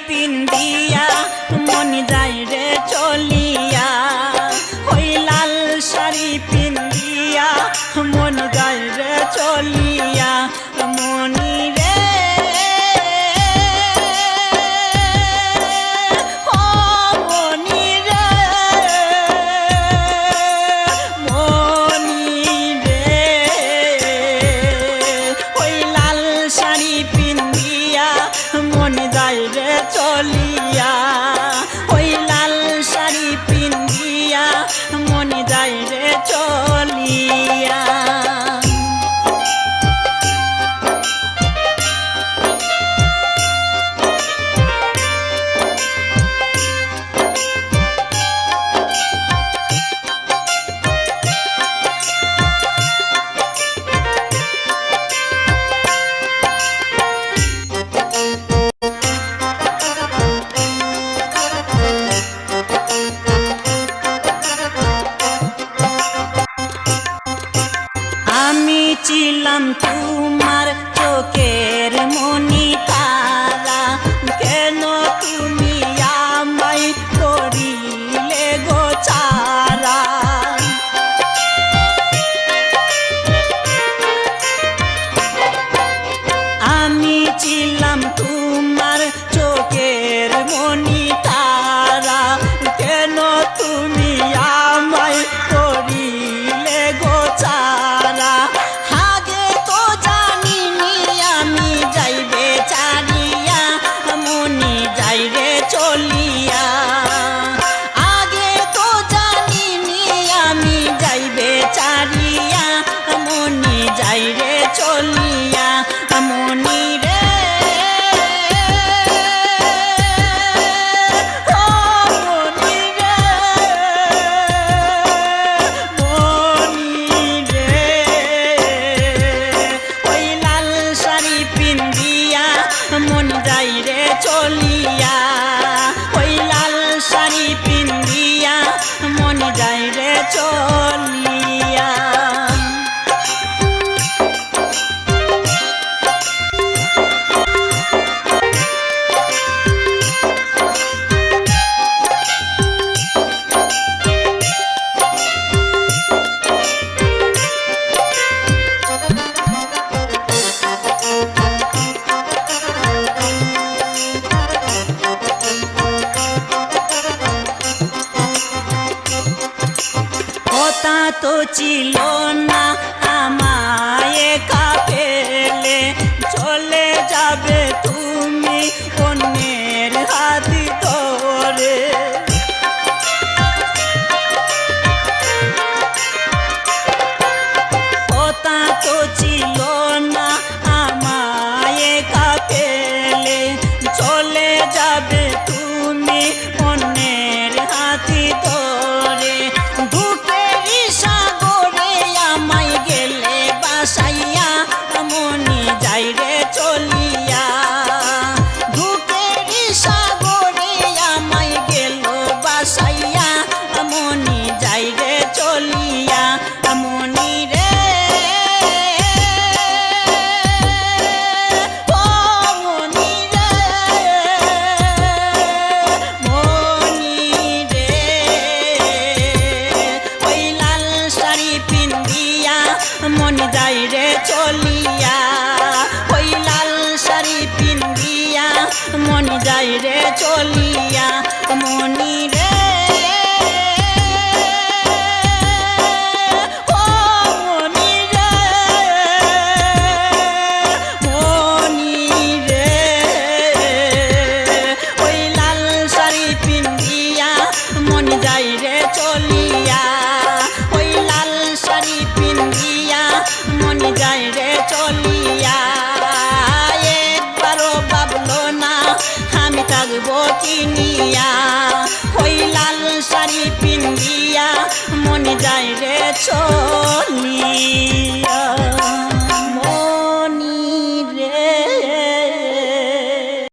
পিন্দিয়া মন যায় রে চলিয়া, ওই লাল শাড়ি পিন্দিয়া মন যায় রে চলিয়া। মনি রে ও মনি রে, মনি রে ওই লাল শাড়ি পিন্দিয়া মন যায় রে চলিয়া, ওই লাল শাড়ি পিন্দিয়া মন যায় রে চলিয়া। আমি ছিলাম তোমার চোখের মনি তারা, কেন তুমি আমায় করিলে গো ছাড়া। আমি ছিলাম তোমার চোখের মনি তারা, কেন তুমি আমায় করিলে গো ছাড়া। আগে তো জানিনি আমি যাইবে চারিয়া মনি যাইরে চলিয়া, আগে তো জানিনি আমি যাইবে চারিয়া মনি যাইরে চলিয়া। মনি রে ও মনি রে, মনি রে ওই লাল শাড়ি পিন্দিয়া মন যাইরে চলিয়া, ওই লাল শাড়ি পিন্দিয়া মন যাইরে চলিয়া। কথা তো ছিল না আমায় একা ফেলে, চলে যাবে তুমি অন্যের হাত ধরে। কথা তো ছিল না আমায় একা ফেলে, চলে যাবে তুমি অন্যের হাত ধরে। দুঃখেরই সাগরে আমায় গেলে বাসাইয়া মনি যাইরে চলিয়া, দুঃখেরই সাগরে আমায় গেল বাসাইয়া মনি যাইরে চলিয়া। মনি রে ও মনি রে, মনি রে ওই লাল শাড়ি পিন্দিয়া মন যাইরে চলিয়া, ওই লাল শাড়ি পিন্দিয়া মন যাইরে চলিয়া। মনি রে ও মনি রে, মনি রে ওই লাল শাড়ি পিন্দিয়া মন যাইরে চলিয়া, ওই লাল শাড়ি পিন্দিয়া মন যাইরে চলিয়া। একবারও ভাবলো না আমি থাকবো কিনিয়া, ওই লাল শাড়ি পিন্দিয়া মন যাইরে চলিয়া।